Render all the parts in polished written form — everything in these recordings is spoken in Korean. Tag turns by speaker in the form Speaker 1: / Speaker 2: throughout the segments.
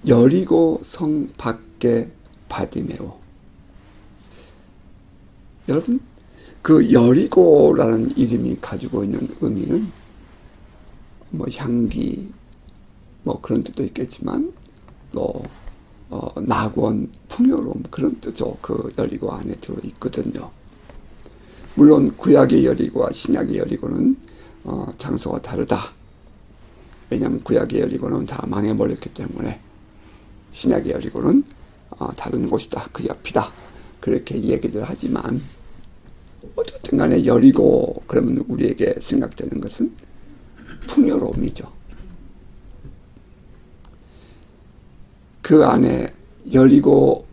Speaker 1: 여리고 성 밖에 바디메오. 여러분, 그 여리고라는 이름이 가지고 있는 의미는 뭐 향기, 뭐 그런 뜻도 있겠지만 또 낙원, 풍요로움 그런 뜻도 그 여리고 안에 들어 있거든요. 물론 구약의 여리고와 신약의 여리고는 장소가 다르다. 왜냐하면 구약의 여리고는 다 망해버렸기 때문에 신약의 여리고는 다른 곳이다. 그 옆이다. 그렇게 얘기를 하지만 어쨌든 간에 여리고 그러면 우리에게 생각되는 것은 풍요로움이죠. 그 안에 여리고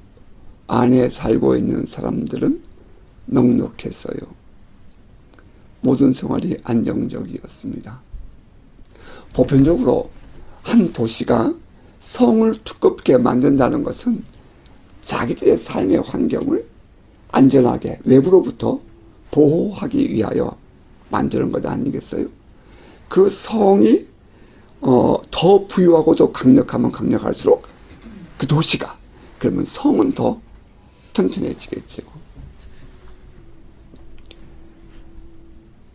Speaker 1: 안에 살고 있는 사람들은 넉넉했어요. 모든 생활이 안정적이었습니다. 보편적으로 한 도시가 성을 두껍게 만든다는 것은 자기들의 삶의 환경을 안전하게 외부로부터 보호하기 위하여 만드는 것 아니겠어요? 그 성이 더 부유하고 더 강력하면 강력할수록 그 도시가, 그러면 성은 더 튼튼해지겠죠.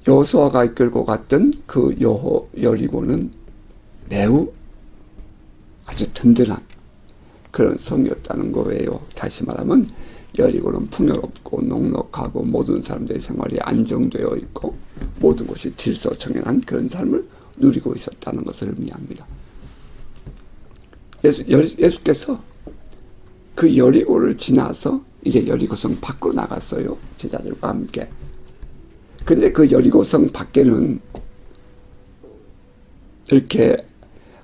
Speaker 1: 여호수아가 이끌고 갔던 그 여리고는 매우 아주 든든한 그런 성이었다는 거예요. 다시 말하면 여리고는 풍요롭고 넉넉하고 모든 사람들의 생활이 안정되어 있고 모든 것이 질서정연한 그런 삶을 누리고 있었다는 것을 의미합니다. 예수께서 그 여리고를 지나서 이제 여리고성 밖으로 나갔어요. 제자들과 함께. 근데 그 여리고성 밖에는 이렇게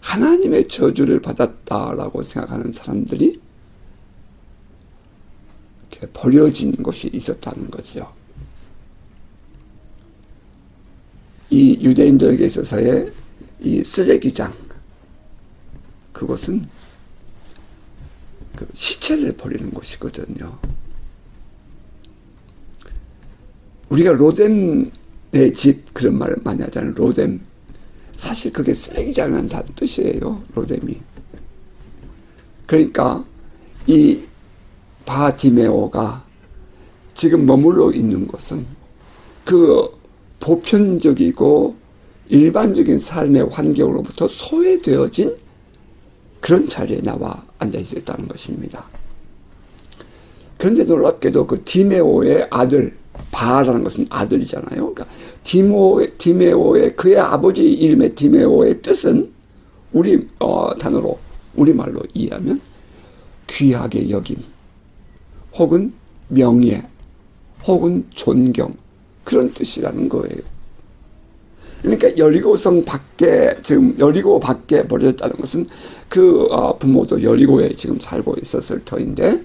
Speaker 1: 하나님의 저주를 받았다라고 생각하는 사람들이 이렇게 버려진 곳이 있었다는 거죠. 이 유대인들에게 있어서의 이 쓰레기장, 그곳은 그 시체를 버리는 곳이거든요. 우리가 로뎀의 집 그런 말을 많이 하잖아요. 로뎀. 사실 그게 쓰레기장이라는 뜻이에요. 로뎀이. 그러니까 이 바디메오가 지금 머물러 있는 곳은 그 보편적이고 일반적인 삶의 환경으로부터 소외되어진 그런 자리에 나와 앉아 있었다는 것입니다. 그런데 놀랍게도 그 디메오의 아들, 바라는 것은 아들이잖아요. 그러니까 디메오의 그의 아버지 이름의 디메오의 뜻은 우리 단어로 우리말로 이해하면 귀하게 여김, 혹은 명예, 혹은 존경, 그런 뜻이라는 거예요. 그러니까 여리고성 밖에, 지금 여리고 밖에 버려졌다는 것은 그 부모도 여리고에 지금 살고 있었을 터인데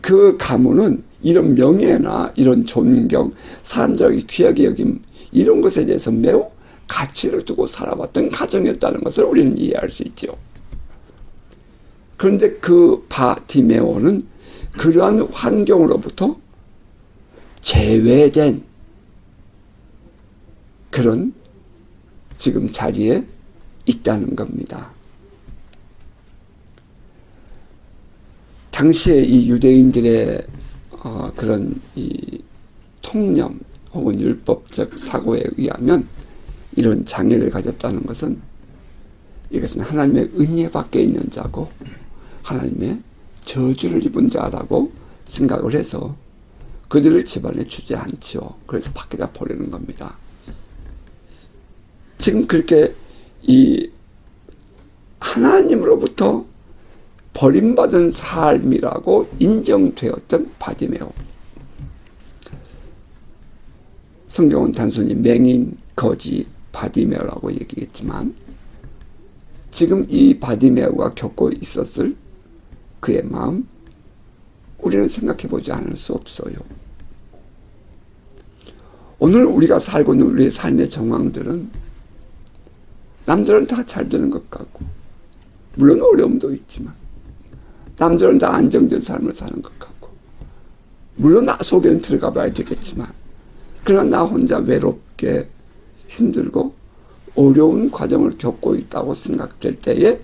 Speaker 1: 그 가문은 이런 명예나 이런 존경, 사람들에게 귀하게 여김, 이런 것에 대해서 매우 가치를 두고 살아왔던 가정이었다는 것을 우리는 이해할 수 있죠. 그런데 그 바디메오는 그러한 환경으로부터 제외된 그런 지금 자리에 있다는 겁니다. 당시에 이 유대인들의 그런 이 통념 혹은 율법적 사고에 의하면 이런 장애를 가졌다는 것은 이것은 하나님의 은혜 밖에 있는 자고 하나님의 저주를 입은 자라고 생각을 해서 그들을 집안에 주지 않지요. 그래서 밖에다 버리는 겁니다. 지금 그렇게 이 하나님으로부터 버림받은 삶이라고 인정되었던 바디메오. 성경은 단순히 맹인, 거지, 바디메오라고 얘기했지만 지금 이 바디메오가 겪고 있었을 그의 마음, 우리는 생각해보지 않을 수 없어요. 오늘 우리가 살고 있는 우리의 삶의 정황들은 남들은 다 잘 되는 것 같고, 물론 어려움도 있지만 남들은 다 안정된 삶을 사는 것 같고, 물론 나 속에는 들어가 봐야 되겠지만, 그러나 나 혼자 외롭게 힘들고 어려운 과정을 겪고 있다고 생각될 때에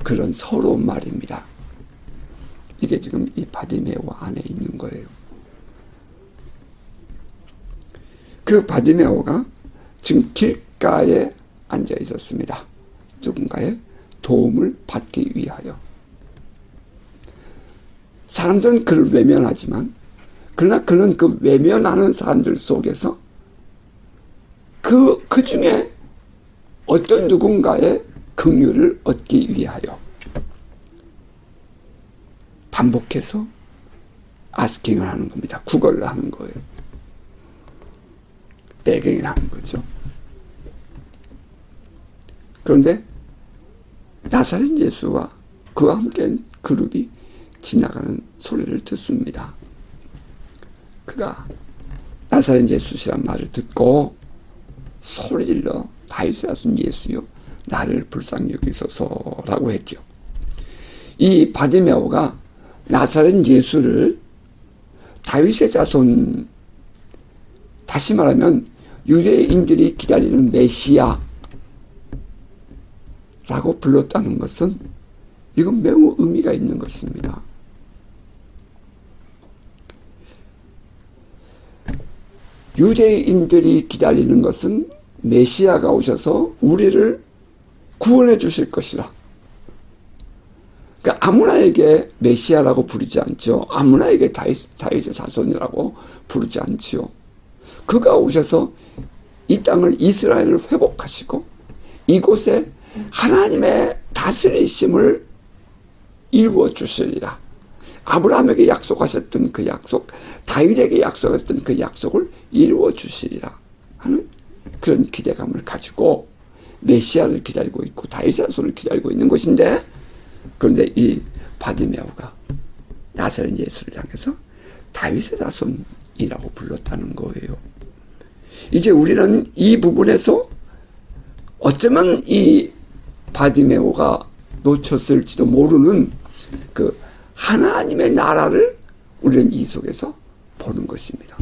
Speaker 1: 그런 서러운 말입니다. 이게 지금 이 바디메오 안에 있는 거예요. 그 바디메오가 지금 길가에 앉아 있었습니다. 누군가의 도움을 받기 위하여. 사람들은 그를 외면하지만, 그러나 그는 그 외면하는 사람들 속에서 그 중에 어떤 누군가의 긍휼을 얻기 위하여 반복해서 아스킹을 하는 겁니다. 구걸을 하는 거예요. 배경을 하는 거죠. 그런데 나사렛 예수와 그와 함께 그룹이 지나가는 소리를 듣습니다. 그가 나사렛 예수시란 말을 듣고 소리질러 다윗의 자손 예수여 나를 불쌍히 여기소서라고 했죠. 이 바디메오가 나사렛 예수를 다윗의 자손, 다시 말하면 유대인들이 기다리는 메시아라고 불렀다는 것은 이건 매우 의미가 있는 것입니다. 유대인들이 기다리는 것은 메시아가 오셔서 우리를 구원해 주실 것이라. 그러니까 아무나에게 메시아라고 부르지 않죠. 아무나에게 다윗의 자손이라고 부르지 않지요. 그가 오셔서 이 땅을 이스라엘을 회복하시고 이곳에 하나님의 다스리심을 이루어 주시리라. 아브라함에게 약속하셨던 그 약속, 다윗에게 약속하셨던 그 약속을 이루어 주시리라 하는 그런 기대감을 가지고 메시아를 기다리고 있고 다윗의 자손을 기다리고 있는 것인데, 그런데 이 바디메오가 나사렛 예수를 향해서 다윗의 자손이라고 불렀다는 거예요. 이제 우리는 이 부분에서 어쩌면 이 바디메오가 놓쳤을지도 모르는 그 하나님의 나라를 우리는 이 속에서 보는 것입니다.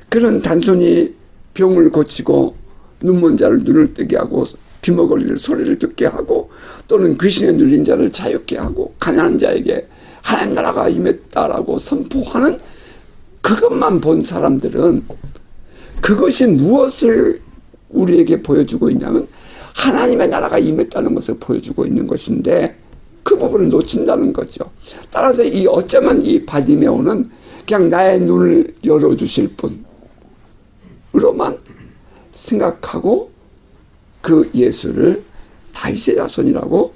Speaker 1: 그는 단순히 병을 고치고 눈먼 자를 눈을 뜨게 하고 귀머거리를 소리를 듣게 하고 또는 귀신에 눌린 자를 자유케 하고 가난한 자에게 하나님 나라가 임했다라고 선포하는 그것만 본 사람들은 그것이 무엇을 우리에게 보여주고 있냐면 하나님의 나라가 임했다는 것을 보여주고 있는 것인데 그 부분을 놓친다는 거죠. 따라서 어쩌면 이 바디메오는 그냥 나의 눈을 열어주실 분으로만 생각하고 그 예수를 다윗의 자손이라고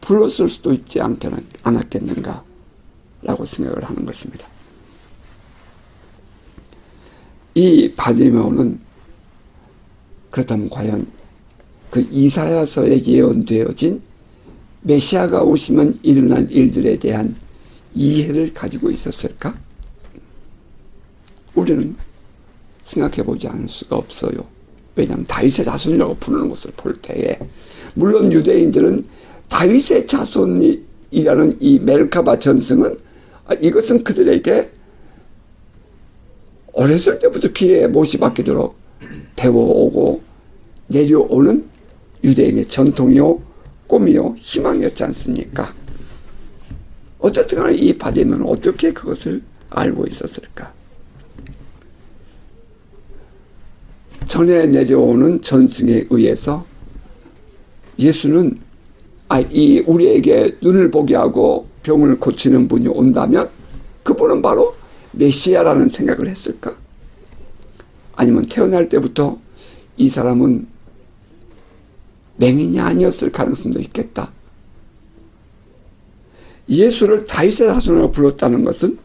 Speaker 1: 불렀을 수도 있지 않았겠는가 라고 생각을 하는 것입니다. 이 바디메오는 그렇다면 과연 그 이사야서에 예언되어진 메시아가 오시면 일어날 일들에 대한 이해를 가지고 있었을까? 우리는 생각해보지 않을 수가 없어요. 왜냐하면 다윗의 자손이라고 부르는 것을 볼 때에 물론 유대인들은 다윗의 자손이라는 이 멜카바 전승은 이것은 그들에게 어렸을 때부터 귀에 못이 박히도록 배워오고 내려오는 유대인의 전통이요 꿈이요 희망이었지 않습니까? 어쨌든 간에 이 바디메오는 어떻게 그것을 알고 있었을까? 전에 내려오는 전승에 의해서 예수는 우리에게 눈을 보게 하고 병을 고치는 분이 온다면 그분은 바로 메시아라는 생각을 했을까? 아니면 태어날 때부터 이 사람은 맹인이 아니었을 가능성도 있겠다. 예수를 다윗의 자손으로 불렀다는 것은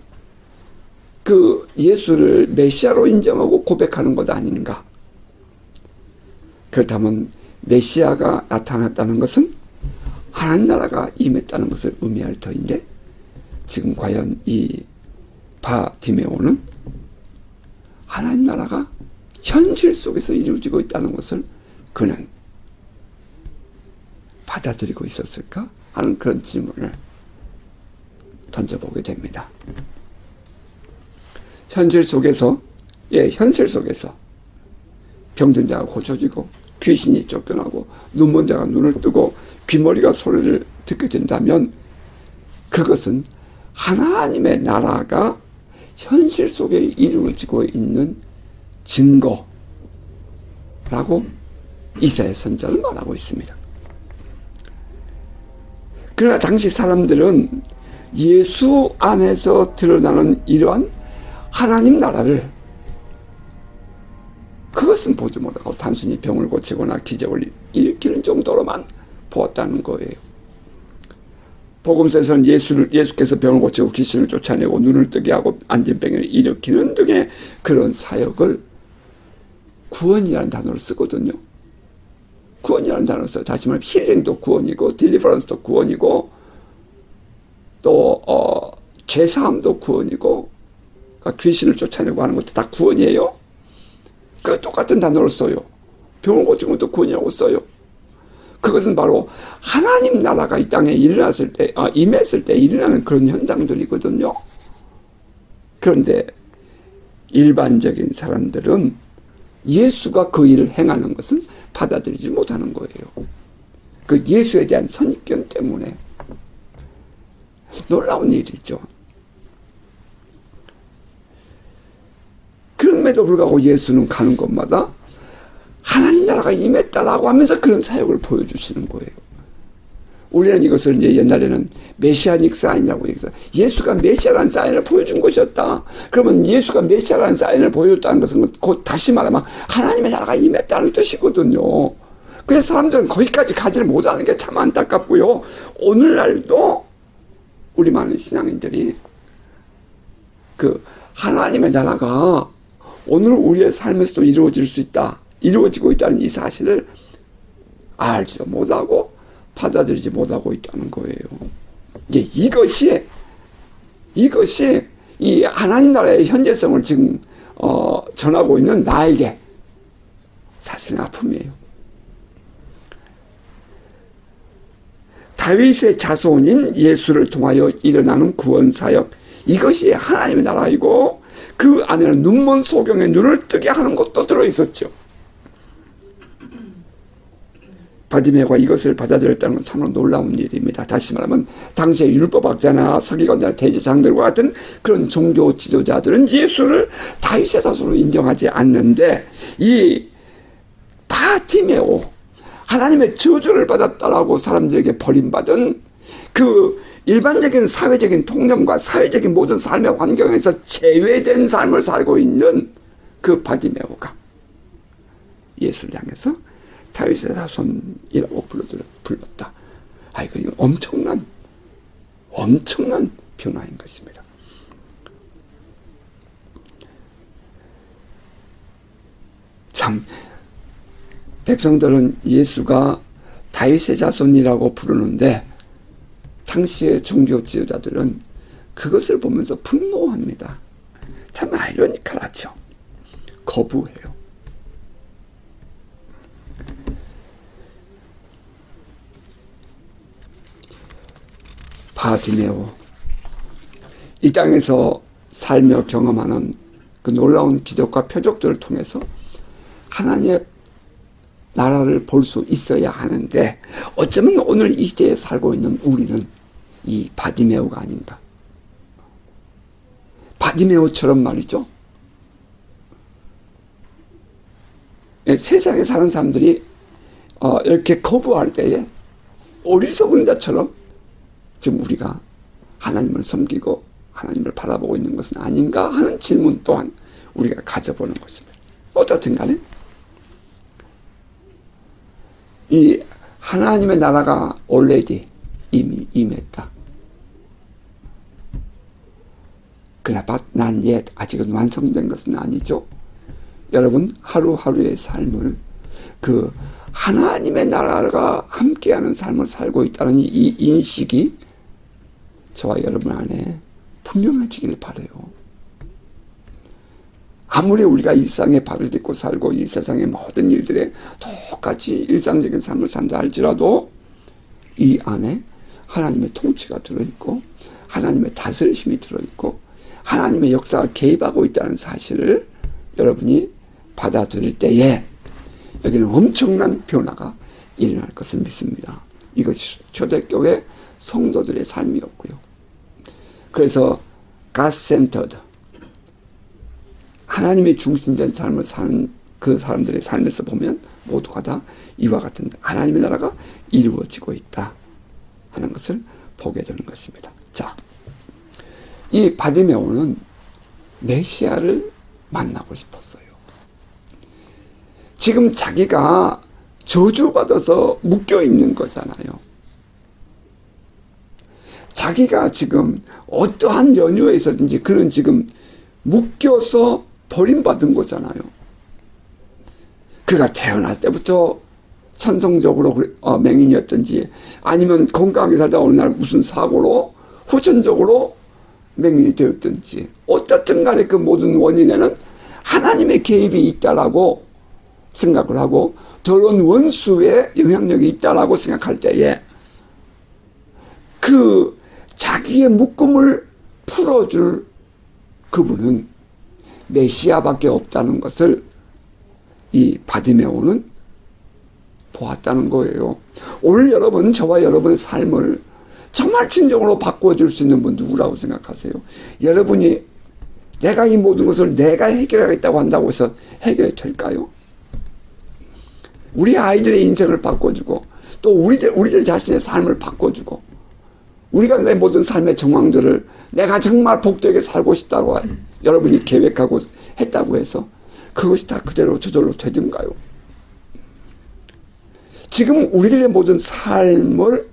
Speaker 1: 그 예수를 메시아로 인정하고 고백하는 것 아닌가? 그렇다면 메시아가 나타났다는 것은 하나님 나라가 임했다는 것을 의미할 터인데 지금 과연 이 바디메오는 하나님 나라가 현실 속에서 이루어지고 있다는 것을 그는 받아들이고 있었을까 하는 그런 질문을 던져보게 됩니다. 현실 속에서 병든 자가 고쳐지고 귀신이 쫓겨나고 눈먼 자가 눈을 뜨고 귀머리가 소리를 듣게 된다면 그것은 하나님의 나라가 현실 속에 이루어지고 있는 증거라고 이사야 선지자는 말하고 있습니다. 그러나 당시 사람들은 예수 안에서 드러나는 이러한 하나님 나라를 그것은 보지 못하고 단순히 병을 고치거나 기적을 일으키는 정도로만 보았다는 거예요. 복음서에서는 예수께서 병을 고치고 귀신을 쫓아내고 눈을 뜨게 하고 안진병을 일으키는 등의 그런 사역을 구원이라는 단어를 쓰거든요. 구원이라는 단어를 써요. 다시 말하면 힐링도 구원이고 딜리버런스도 구원이고 또 죄사함도 구원이고 그러니까 귀신을 쫓아내고 하는 것도 다 구원이에요. 그 똑같은 단어를 써요. 병을 고치는 것도 구원이라고 써요. 그것은 바로 하나님 나라가 이 땅에 일어났을 때, 임했을 때 일어나는 그런 현상들이거든요. 그런데 일반적인 사람들은 예수가 그 일을 행하는 것은 받아들이지 못하는 거예요. 그 예수에 대한 선입견 때문에. 놀라운 일이죠. 그럼에도 불구하고 예수는 가는 곳마다 하나님 나라가 임했다라고 하면서 그런 사역을 보여주시는 거예요. 우리는 이것을 이제 옛날에는 메시아닉 사인이라고 얘기해서 예수가 메시아라는 사인을 보여준 것이었다. 그러면 예수가 메시아라는 사인을 보여줬다는 것은 곧 다시 말하면 하나님의 나라가 임했다는 뜻이거든요. 그래서 사람들은 거기까지 가지를 못하는 게 참 안타깝고요. 오늘날도 우리 많은 신앙인들이 그 하나님의 나라가 오늘 우리의 삶에서도 이루어질 수 있다. 이루어지고 있다는 이 사실을 알지도 못하고 받아들이지 못하고 있다는 거예요. 이것이 이 하나님 나라의 현재성을 지금 전하고 있는 나에게 사실은 아픔이에요. 다윗의 자손인 예수를 통하여 일어나는 구원사역, 이것이 하나님의 나라이고 그 안에는 눈먼 소경의 눈을 뜨게 하는 것도 들어있었죠. 바디메오가 이것을 받아들였다는 건 참으로 놀라운 일입니다. 다시 말하면 당시의 율법학자나 서기관자나 대제사장들과 같은 그런 종교 지도자들은 예수를 다윗의 자손으로 인정하지 않는데 이 바디메오, 하나님의 저주를 받았다라고 사람들에게 버림받은 그 일반적인 사회적인 통념과 사회적인 모든 삶의 환경에서 제외된 삶을 살고 있는 그 바디메오가 예수를 향해서 다윗의 자손이라고 불렀다. 이거 엄청난 변화인 것입니다. 참 백성들은 예수가 다윗의 자손이라고 부르는데 당시의 종교 지도자들은 그것을 보면서 분노합니다. 참 아이러니컬하죠. 거부해요. 바디메오, 이 땅에서 살며 경험하는 그 놀라운 기적과 표적들을 통해서 하나님의 나라를 볼 수 있어야 하는데 어쩌면 오늘 이 시대에 살고 있는 우리는 이 바디메오가 아닌가. 바디메오처럼 말이죠. 세상에 사는 사람들이 이렇게 거부할 때에 어리석은 자처럼 지금 우리가 하나님을 섬기고 하나님을 바라보고 있는 것은 아닌가 하는 질문 또한 우리가 가져보는 것입니다. 어떻든 간에 이 하나님의 나라가 already 이미 임했다. 그러나 not yet, 아직은 완성된 것은 아니죠. 여러분 하루하루의 삶을 그 하나님의 나라가 함께하는 삶을 살고 있다는 이 인식이 저와 여러분 안에 분명해지길 바라요. 아무리 우리가 일상에 발을 딛고 살고 이 세상의 모든 일들에 똑같이 일상적인 삶을 산다 할지라도 이 안에 하나님의 통치가 들어있고 하나님의 다스리심이 들어있고 하나님의 역사가 개입하고 있다는 사실을 여러분이 받아들일 때에 여기는 엄청난 변화가 일어날 것을 믿습니다. 이것이 초대교회 성도들의 삶이었고요. 그래서 God-centered, 하나님의 중심된 삶을 사는 그 사람들의 삶에서 보면 모두가 다 이와 같은 하나님의 나라가 이루어지고 있다 하는 것을 보게 되는 것입니다. 자, 이 바디메오는 메시아를 만나고 싶었어요. 지금 자기가 저주받아서 묶여 있는 거잖아요. 자기가 지금 어떠한 연유에 있었든지 그는 지금 묶여서 버림받은 거잖아요. 그가 태어날 때부터 천성적으로 맹인이었든지 아니면 건강하게 살다 어느 날 무슨 사고로 후천적으로 맹인이 되었든지 어떻든 간에 그 모든 원인에는 하나님의 개입이 있다라고 생각을 하고 더러운 원수의 영향력이 있다라고 생각할 때에 그 자기의 묶음을 풀어줄 그분은 메시아밖에 없다는 것을 이 바디메오는 보았다는 거예요. 오늘 여러분, 저와 여러분의 삶을 정말 진정으로 바꿔줄 수 있는 분 누구라고 생각하세요? 여러분이 내가 이 모든 것을 내가 해결하겠다고 한다고 해서 해결이 될까요? 우리 아이들의 인생을 바꿔주고 또 우리들 자신의 삶을 바꿔주고 우리가 내 모든 삶의 정황들을 내가 정말 복되게 살고 싶다고 여러분이 계획하고 했다고 해서 그것이 다 그대로 저절로 되든가요? 지금 우리들의 모든 삶을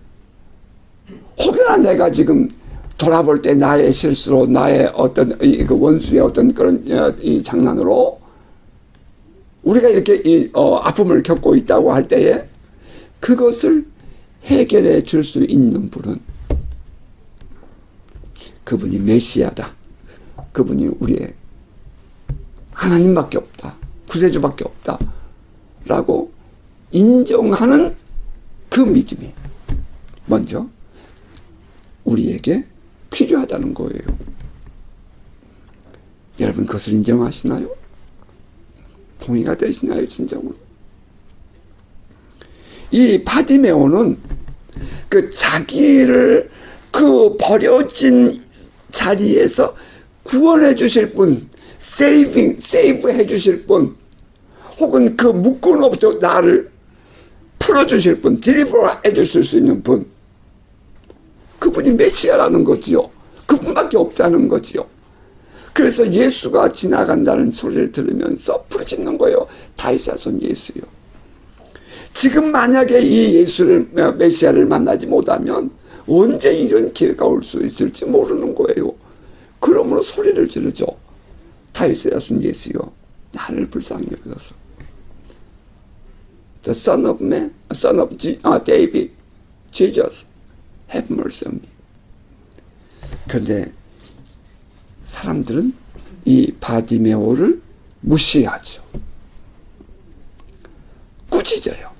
Speaker 1: 혹여나 내가 지금 돌아볼 때 나의 실수로 나의 어떤 그 원수의 어떤 그런 이 장난으로 우리가 이렇게 아픔을 겪고 있다고 할 때에 그것을 해결해 줄 수 있는 분은 그분이 메시아다. 그분이 우리의 하나님밖에 없다. 구세주밖에 없다. 라고 인정하는 그 믿음이 먼저 우리에게 필요하다는 거예요. 여러분 그것을 인정하시나요? 동의가 되시나요? 진정으로? 이 바디메오는 그 자기를 그 버려진 자리에서 구원해 주실 분, 세이브 해 주실 분, 혹은 그 묶음으로부터 나를 풀어 주실 분, 딜리버 해 주실 수 있는 분, 그분이 메시아라는 거지요. 그분밖에 없다는 거지요. 그래서 예수가 지나간다는 소리를 들으면서 부르짖는 거예요. 다윗의 손 예수요. 지금 만약에 이 예수를 메시아를 만나지 못하면 언제 이런 기회가 올 수 있을지 모르는 거예요. 그러므로 소리를 지르죠. 다윗의 손 예수요, 나를 불쌍히 여기소서. The son of man, son of David, Jesus, have mercy on me. 그런데 사람들은 이 바디메오를 무시하죠. 꾸짖어요.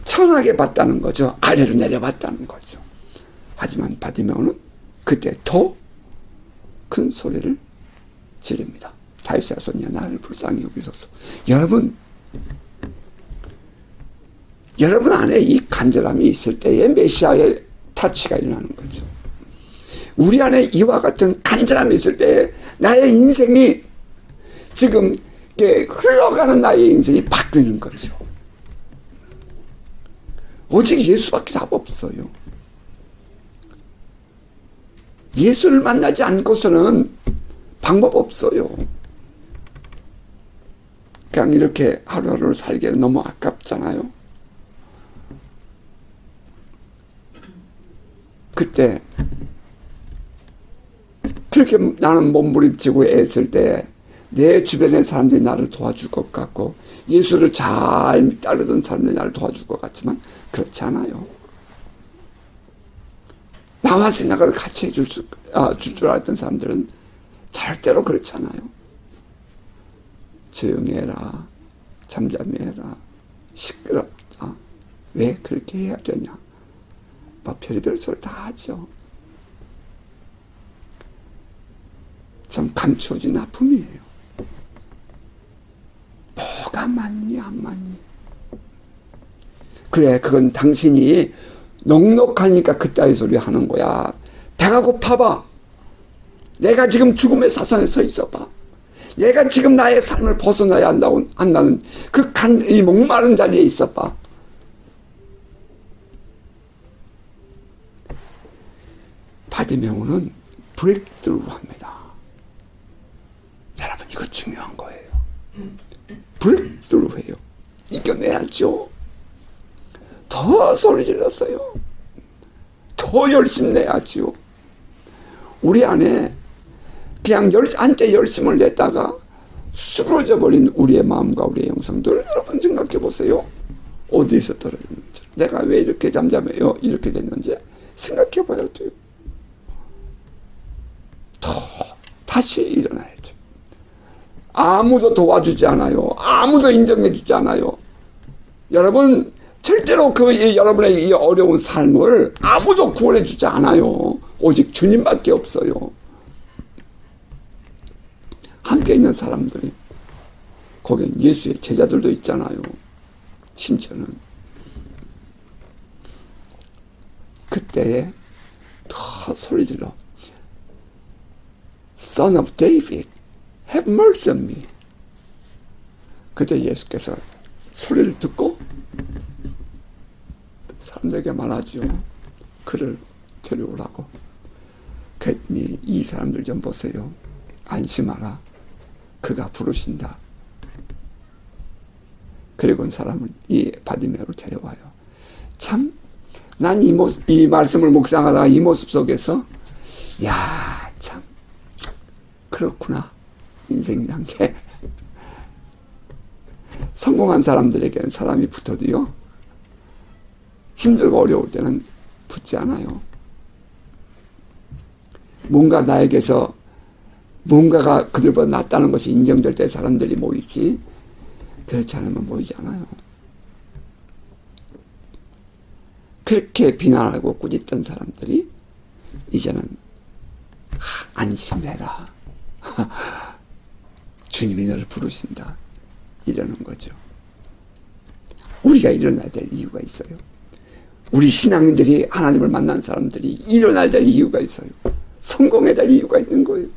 Speaker 1: 천하게 봤다는 거죠. 아래로 내려봤다는 거죠. 하지만 바디메오는 그때 더 큰 소리를 지릅니다. 다윗의 손이여, 나를 불쌍히 여기소서. 여러분 안에 이 간절함이 있을 때에 메시아의 타치가 일어나는 거죠. 우리 안에 이와 같은 간절함이 있을 때에 나의 인생이 지금 흘러가는 나의 인생이 바뀌는 거죠. 오직 예수밖에 답 없어요. 예수를 만나지 않고서는 방법 없어요. 그냥 이렇게 하루하루를 살기에는 너무 아깝잖아요. 그때 그렇게 나는 몸부림치고 애쓸 때 내 주변의 사람들이 나를 도와줄 것 같고 예수를 잘 따르던 사람들이 나를 도와줄 것 같지만 그렇지 않아요. 나와 생각을 같이 해줄 줄 알았던 사람들은 절대로 그렇지 않아요. 조용히 해라, 잠잠히 해라, 시끄럽다, 왜 그렇게 해야 되냐, 막 별의별 소리 다 하죠. 참 감추어진 아픔이에요. 뭐가 맞니 안 맞니? 그래, 그건 당신이 넉넉하니까 그따위 소리 하는 거야. 배가 고파봐. 내가 지금 죽음의 사선에 서 있어봐. 내가 지금 나의 삶을 벗어나야 한다는 이 목마른 자리에 있어봐. 바디메오는 브레이크스루를 합니다. 여러분, 이거 중요한 거예요. 브레이크스루 해요. 이겨내야죠. 더 소리 질렀어요. 더 열심 내야죠. 우리 안에 그냥 한때 열심을 냈다가 쓰러져 버린 우리의 마음과 우리의 영성들, 여러분 생각해 보세요. 어디에서 떨어졌는지, 내가 왜 이렇게 잠잠해요, 이렇게 됐는지 생각해 봐야 돼요. 다시 일어나야죠. 아무도 도와주지 않아요. 아무도 인정해 주지 않아요. 여러분, 절대로 여러분의 이 어려운 삶을 아무도 구원해 주지 않아요. 오직 주님밖에 없어요. 함께 있는 사람들이, 거기엔 예수의 제자들도 있잖아요. 심지어는 그때에 더 소리질러, Son of David, have mercy on me. 그때 예수께서 소리를 듣고 사람들에게 말하지요. 그를 데려오라고. 그랬더니 이 사람들 좀 보세요. 안심하라. 그가 부르신다. 그리고 사람은 이 바디메오를 데려와요. 참, 난 이 말씀을 묵상하다가 이 모습 속에서, 야, 참, 그렇구나. 인생이란 게. 성공한 사람들에게는 사람이 붙어도요, 힘들고 어려울 때는 붙지 않아요. 뭔가 나에게서 뭔가가 그들보다 낫다는 것이 인정될 때 사람들이 모이지, 그렇지 않으면 모이지 않아요. 그렇게 비난하고 꾸짖던 사람들이 이제는 안심해라. 주님이 너를 부르신다. 이러는 거죠. 우리가 일어나야 될 이유가 있어요. 우리 신앙인들이, 하나님을 만난 사람들이 일어나야 될 이유가 있어요. 성공해야 될 이유가 있는 거예요.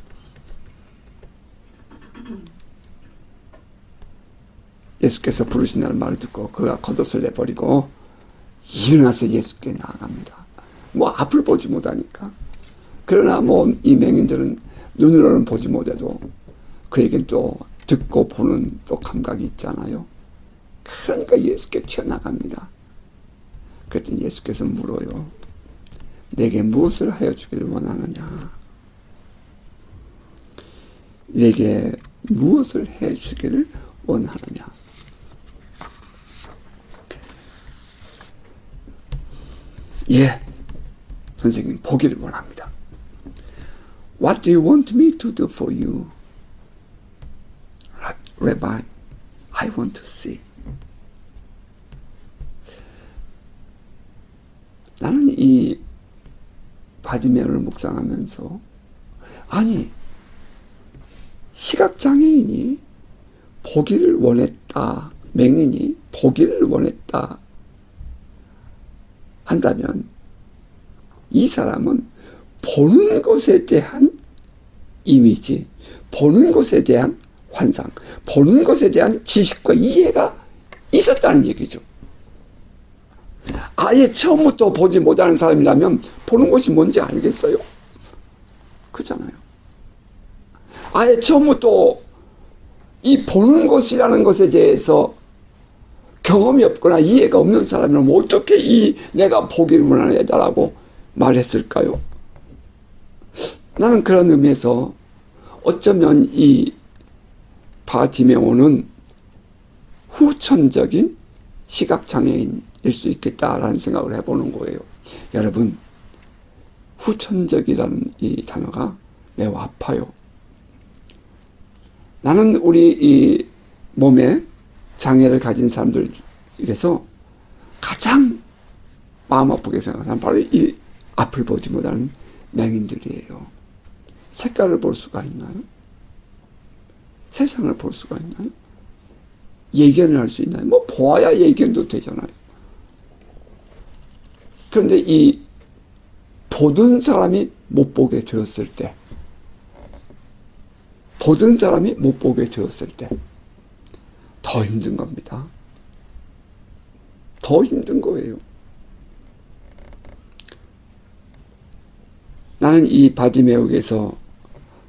Speaker 1: 예수께서 부르신다는 말을 듣고 그가 겉옷을 내버리고 일어나서 예수께 나아갑니다. 뭐 앞을 보지 못하니까. 그러나 뭐 이 맹인들은 눈으로는 보지 못해도 그에겐 또 듣고 보는 또 감각이 있잖아요. 그러니까 예수께 튀어나갑니다. 그랬더니 예수께서 물어요. 내게 무엇을 하여 주기를 원하느냐? 내게 무엇을 해 주기를 원하느냐? 예, 선생님, 보기를 원합니다. What do you want me to do for you? Rabbi, I want to see. 나는 이 바디메오를 묵상하면서, 아니, 시각장애인이 보기를 원했다, 맹인이 보기를 원했다 한다면 이 사람은 보는 것에 대한 이미지, 보는 것에 대한 환상, 보는 것에 대한 지식과 이해가 있었다는 얘기죠. 아예 처음부터 보지 못하는 사람이라면 보는 것이 뭔지 알겠어요? 그렇잖아요. 아예 처음부터 이 보는 것이라는 것에 대해서 경험이 없거나 이해가 없는 사람이라면 어떻게 내가 보기를 원하는 애다라고 말했을까요? 나는 그런 의미에서 어쩌면 이 바디메오는 후천적인 시각장애인일 수 있겠다라는 생각을 해보는 거예요. 여러분, 후천적이라는 이 단어가 매우 아파요. 나는 우리 이 몸에 장애를 가진 사람들에게서 가장 마음 아프게 생각하는 사람, 바로 이 앞을 보지 못하는 맹인들이에요. 색깔을 볼 수가 있나요? 세상을 볼 수가 있나요? 예견을 할 수 있나요? 뭐 보아야 예견도 되잖아요. 그런데 이 보던 사람이 못 보게 되었을 때, 보던 사람이 못 보게 되었을 때 더 힘든 겁니다. 더 힘든 거예요. 나는 이 바디메오에서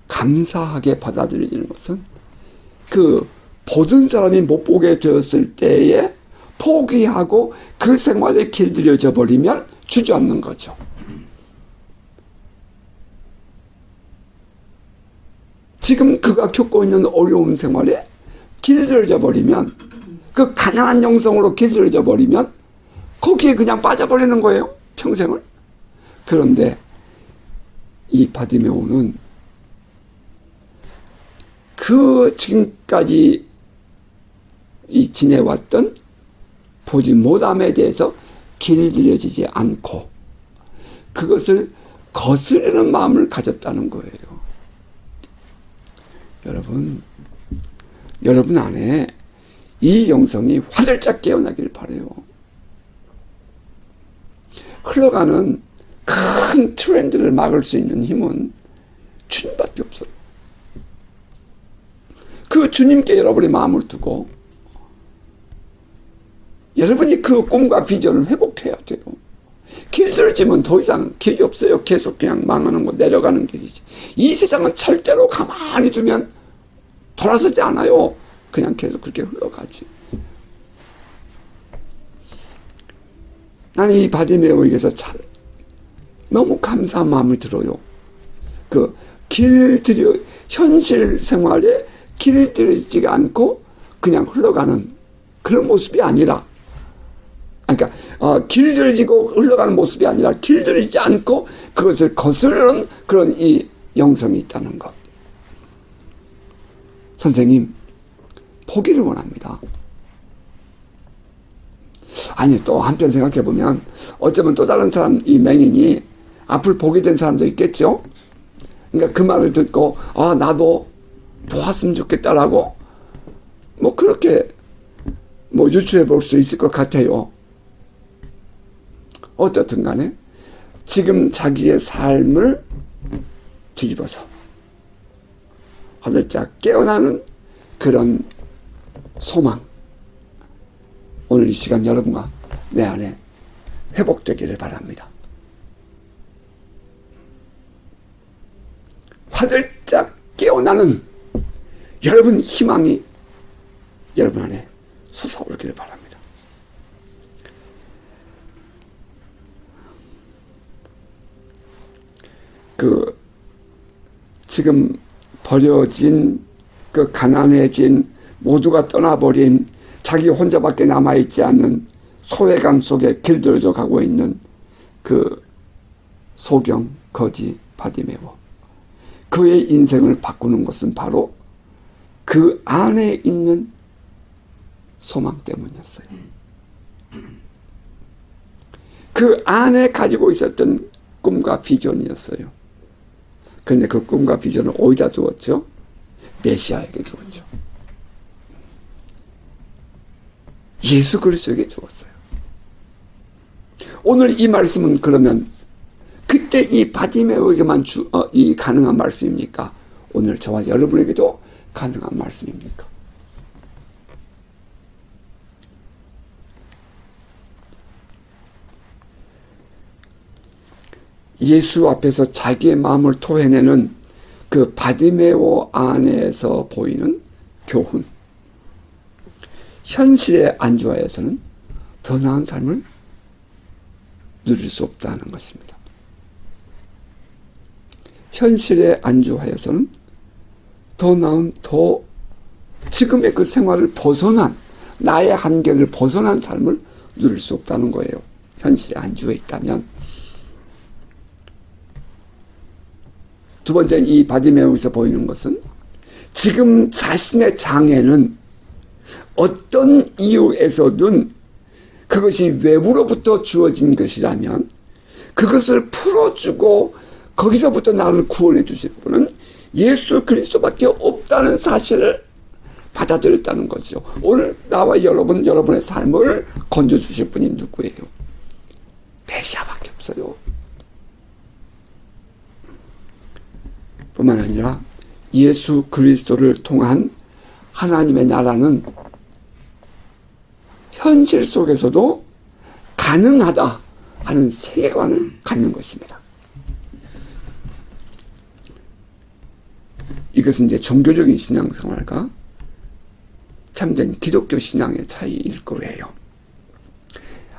Speaker 1: 감사하게 받아들이는 것은 그 보던 사람이 못 보게 되었을 때에 포기하고 그 생활에 길들여져 버리면 주저앉는 거죠. 지금 그가 겪고 있는 어려운 생활에 길들여져 버리면, 그 가난한 영성으로 길들여져 버리면 거기에 그냥 빠져버리는 거예요, 평생을. 그런데 이 바디메오는 그 지금까지 이 지내왔던 보지 못함에 대해서 길들여지지 않고 그것을 거스르는 마음을 가졌다는 거예요. 여러분 안에 이 영성이 화들짝 깨어나길 바라요. 흘러가는 큰 트렌드를 막을 수 있는 힘은 주님밖에 없어요. 그 주님께 여러분의 마음을 두고 여러분이 그 꿈과 비전을 회복해야 돼요. 길들어지면 더 이상 길이 없어요. 계속 그냥 망하는 거, 내려가는 길이지. 이 세상은 절대로 가만히 두면 돌아서지 않아요. 그냥 계속 그렇게 흘러가지. 나는 이 바디메오에게서 참 너무 감사한 마음을 들어요. 그 현실 생활에 길들여지지 않고 그냥 흘러가는 그런 모습이 아니라, 그러니까 길들여지고 흘러가는 모습이 아니라 길들여지지 않고 그것을 거스르는 그런 이 영성이 있다는 것. 선생님, 포기를 원합니다. 아니, 또 한편 생각해보면 어쩌면 또 다른 사람, 이 맹인이 앞을 보게 된 사람도 있겠죠. 그러니까 그 말을 듣고 나도 보았으면 좋겠다라고 뭐 그렇게 뭐 유추해 볼 수 있을 것 같아요. 어떻든 간에 지금 자기의 삶을 뒤집어서 화들짝 깨어나는 그런 소망, 오늘 이 시간 여러분과 내 안에 회복되기를 바랍니다. 화들짝 깨어나는 여러분 희망이 여러분 안에 솟아오르기를 바랍니다. 지금 버려진, 가난해진, 모두가 떠나버린, 자기 혼자밖에 남아있지 않는 소외감 속에 길들여져 가고 있는 그 소경, 거지, 바디메오. 그의 인생을 바꾸는 것은 바로 그 안에 있는 소망 때문이었어요. 그 안에 가지고 있었던 꿈과 비전이었어요. 그런데 그 꿈과 비전을 어디다 두었죠? 메시아에게 두었죠. 예수 그리스도에게 주었어요. 오늘 이 말씀은 그러면 그때 이 바디메오에게만 이 가능한 말씀입니까? 오늘 저와 여러분에게도 가능한 말씀입니까? 예수 앞에서 자기의 마음을 토해내는 그 바디메오 안에서 보이는 교훈. 현실에 안주하여서는 더 나은 삶을 누릴 수 없다는 것입니다. 현실에 안주하여서는 더 나은, 지금의 그 생활을 벗어난, 나의 한계를 벗어난 삶을 누릴 수 없다는 거예요. 현실에 안주해 있다면. 두 번째, 이 바디메오에서 보이는 것은 지금 자신의 장애는 어떤 이유에서든 그것이 외부로부터 주어진 것이라면 그것을 풀어주고 거기서부터 나를 구원해 주실 분은 예수 그리스도밖에 없다는 사실을 받아들였다는 거죠. 오늘 나와 여러분의 삶을 건져주실 분이 누구예요? 메시아밖에 없어요. 뿐만 아니라 예수 그리스도를 통한 하나님의 나라는 현실 속에서도 가능하다 하는 세계관을 갖는 것입니다. 이것은 이제 종교적인 신앙생활과 참된 기독교 신앙의 차이일 거예요.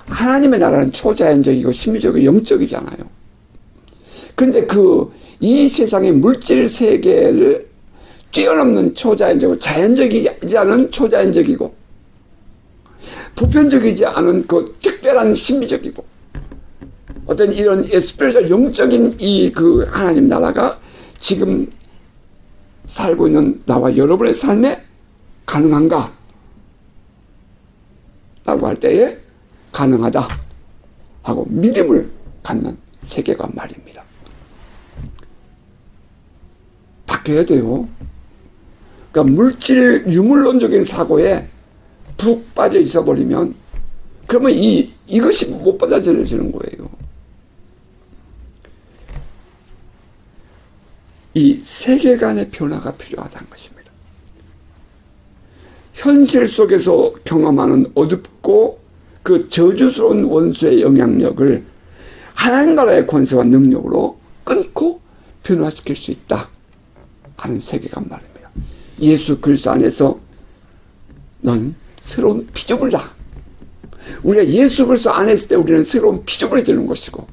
Speaker 1: 하나님의 나라는 초자연적이고 심리적이고 영적이잖아요. 근데 이 세상의 물질 세계를 뛰어넘는 초자연적이고 자연적이지 않은 초자연적이고 보편적이지 않은 그 특별한 신비적이고 어떤 이런 스피리추얼 영적인 하나님 나라가 지금 살고 있는 나와 여러분의 삶에 가능한가? 라고 할 때에 가능하다 하고 믿음을 갖는 세계관 말입니다. 바뀌어야 돼요. 그러니까 물질 유물론적인 사고에 푹 빠져 있어 버리면 그러면 이것이 못 받아들여지는 거예요. 이 세계관의 변화가 필요하다는 것입니다. 현실 속에서 경험하는 어둡고 그 저주스러운 원수의 영향력을 하나님 나라의 권세와 능력으로 끊고 변화시킬 수 있다 하는 세계관 말입니다. 예수 그리스도 안에서 넌 새로운 피조물이다. 우리가 예수 그리스도 안에 있을 때 우리는 새로운 피조물이 되는 것이고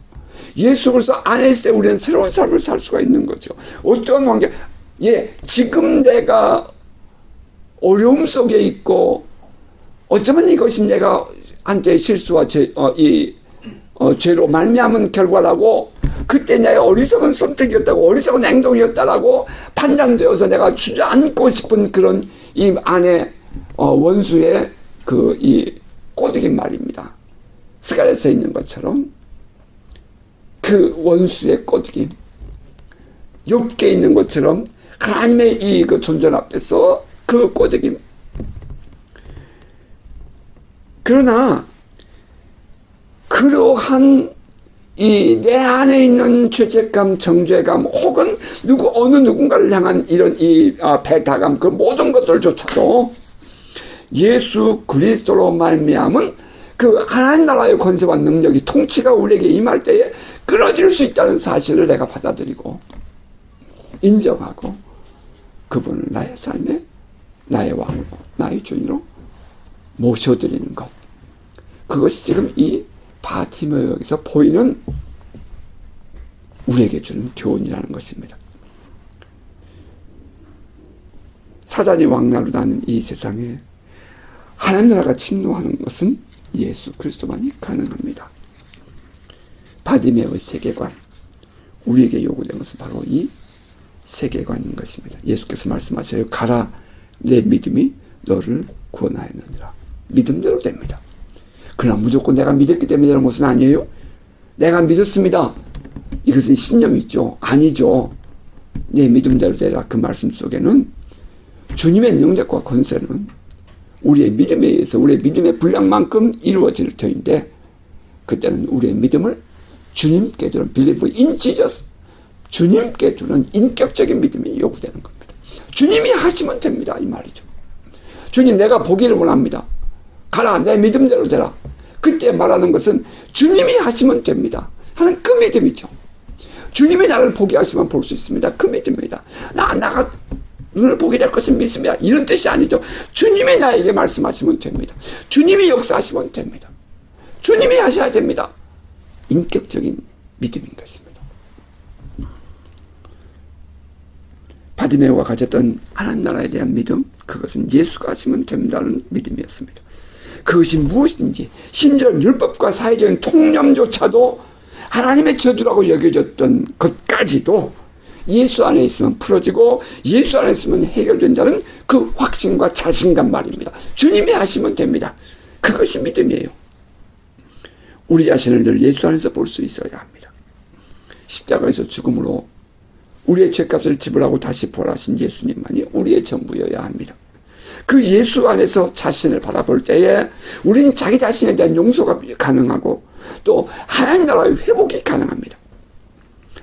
Speaker 1: 예수 그리스도 안에 있을 때 우리는 새로운 삶을 살 수가 있는 거죠. 어떠한 관계, 지금 내가 어려움 속에 있고 어쩌면 이것이 내가 한때 실수와 죄로 말미암은 결과라고 그때 내 어리석은 선택이었다고 어리석은 행동이었다라고 판단되어서 내가 주저앉고 싶은 그런 이 안에 원수의 이 꼬드긴 말입니다. 스가랴서에 있는 것처럼 그 원수의 꼬드김, 욥기에 있는 것처럼 하나님의 그 존전 앞에서 그 꼬드김. 그러나 그러한 내 안에 있는 죄책감, 정죄감, 혹은 어느 누군가를 향한 이런 배타감, 그 모든 것들조차도 예수 그리스도로 말미암은 그 하나님 나라의 권세와 능력이 통치가 우리에게 임할 때에 끊어질 수 있다는 사실을 내가 받아들이고 인정하고 그분을 나의 삶에 나의 왕으로 나의 주인으로 모셔드리는 것, 그것이 지금 이 바티메오에서 보이는 우리에게 주는 교훈이라는 것입니다. 사단이 왕나로 나는 이 세상에 하나님 나라가 침노하는 것은 예수 그리스도만이 가능합니다. 바디메오의 세계관, 우리에게 요구된 것은 바로 이 세계관인 것입니다. 예수께서 말씀하셔요. 가라, 내 믿음이 너를 구원하였느니라. 믿음대로 됩니다. 그러나 무조건 내가 믿었기 때문에 되는 것은 아니에요. 내가 믿었습니다. 이것은 신념이죠. 아니죠. 내 믿음대로 되라. 그 말씀 속에는 주님의 능력과 권세는 우리의 믿음에 의해서 우리의 믿음의 분량만큼 이루어질 터인데 그때는 우리의 믿음을 주님께 두는 believe in Jesus, 주님께 두는 인격적인 믿음이 요구되는 겁니다. 주님이 하시면 됩니다. 이 말이죠. 주님, 내가 보기를 원합니다. 가라, 내 믿음대로 되라. 그때 말하는 것은 주님이 하시면 됩니다 하는 그 믿음이죠. 주님이 나를 보게 하시면 볼 수 있습니다. 그 믿음입니다. 나가 눈을 보게 될 것을 믿습니다. 이런 뜻이 아니죠. 주님이 나에게 말씀하시면 됩니다. 주님이 역사하시면 됩니다. 주님이 하셔야 됩니다. 인격적인 믿음인 것입니다. 바디메오가 가졌던 하나님 나라에 대한 믿음, 그것은 예수가 하시면 된다는 믿음이었습니다. 그것이 무엇인지, 심지어 율법과 사회적인 통념조차도 하나님의 저주라고 여겨졌던 것까지도 예수 안에 있으면 풀어지고 예수 안에 있으면 해결된다는 그 확신과 자신감 말입니다. 주님이 하시면 됩니다. 그것이 믿음이에요. 우리 자신을 늘 예수 안에서 볼 수 있어야 합니다. 십자가에서 죽음으로 우리의 죄값을 지불하고 다시 부활하신 예수님만이 우리의 전부여야 합니다. 그 예수 안에서 자신을 바라볼 때에 우리는 자기 자신에 대한 용서가 가능하고 또 하나님 나라의 회복이 가능합니다.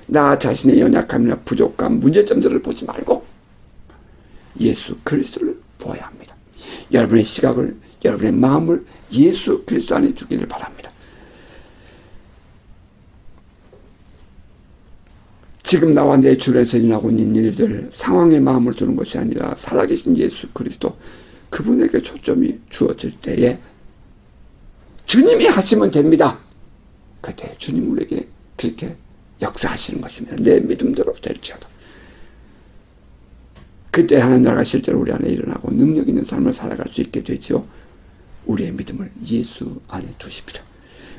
Speaker 1: 나 자신의 연약함이나 부족감, 문제점들을 보지 말고 예수 그리스도를 보아야 합니다. 여러분의 시각을, 여러분의 마음을 예수 그리스도 안에 두기를 바랍니다. 지금 나와 내 주변에서 일어나고 있는 일들, 상황에 마음을 두는 것이 아니라 살아계신 예수 그리스도, 그분에게 초점이 주어질 때에 주님이 하시면 됩니다. 그때 주님 우리에게 그렇게 역사하시는 것입니다. 내 믿음대로 될지어다. 그때 하나님 나라가 실제로 우리 안에 일어나고 능력 있는 삶을 살아갈 수 있게 되지요. 우리의 믿음을 예수 안에 두십시오.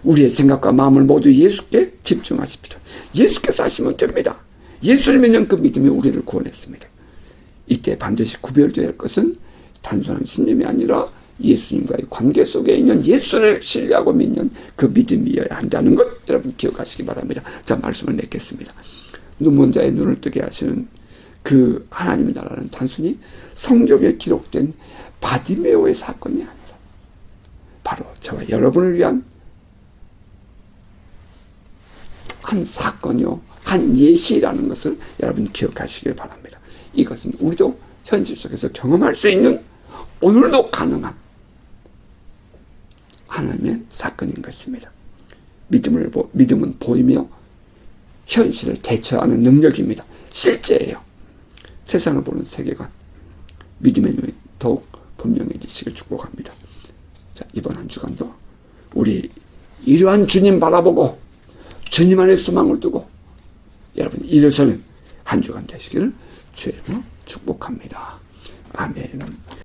Speaker 1: 우리의 생각과 마음을 모두 예수께 집중하십시오. 예수께서 하시면 됩니다. 예수를 믿는 그 믿음이 우리를 구원했습니다. 이때 반드시 구별되어야 할 것은 단순한 신념이 아니라 예수님과의 관계 속에 있는 예수를 신뢰하고 믿는 그 믿음이어야 한다는 것, 여러분 기억하시기 바랍니다. 자, 말씀을 맺겠습니다. 눈먼 자의 눈을 뜨게 하시는 그 하나님의 나라는 단순히 성경에 기록된 바디메오의 사건이 아니라 바로 저와 여러분을 위한 한 사건이요, 한 예시라는 것을 여러분 기억하시길 바랍니다. 이것은 우리도 현실 속에서 경험할 수 있는, 오늘도 가능한 하나님의 사건인 것입니다. 믿음은 보이며 현실을 대처하는 능력입니다. 실제예요. 세상을 보는 세계관, 믿음의 눈이 더욱 분명해지시길 축복합니다. 자, 이번 한 주간도 우리 이러한 주님 바라보고 주님 안에 소망을 두고 여러분 일어서는 한 주간 되시기를 주의 이름으로 축복합니다. 아멘.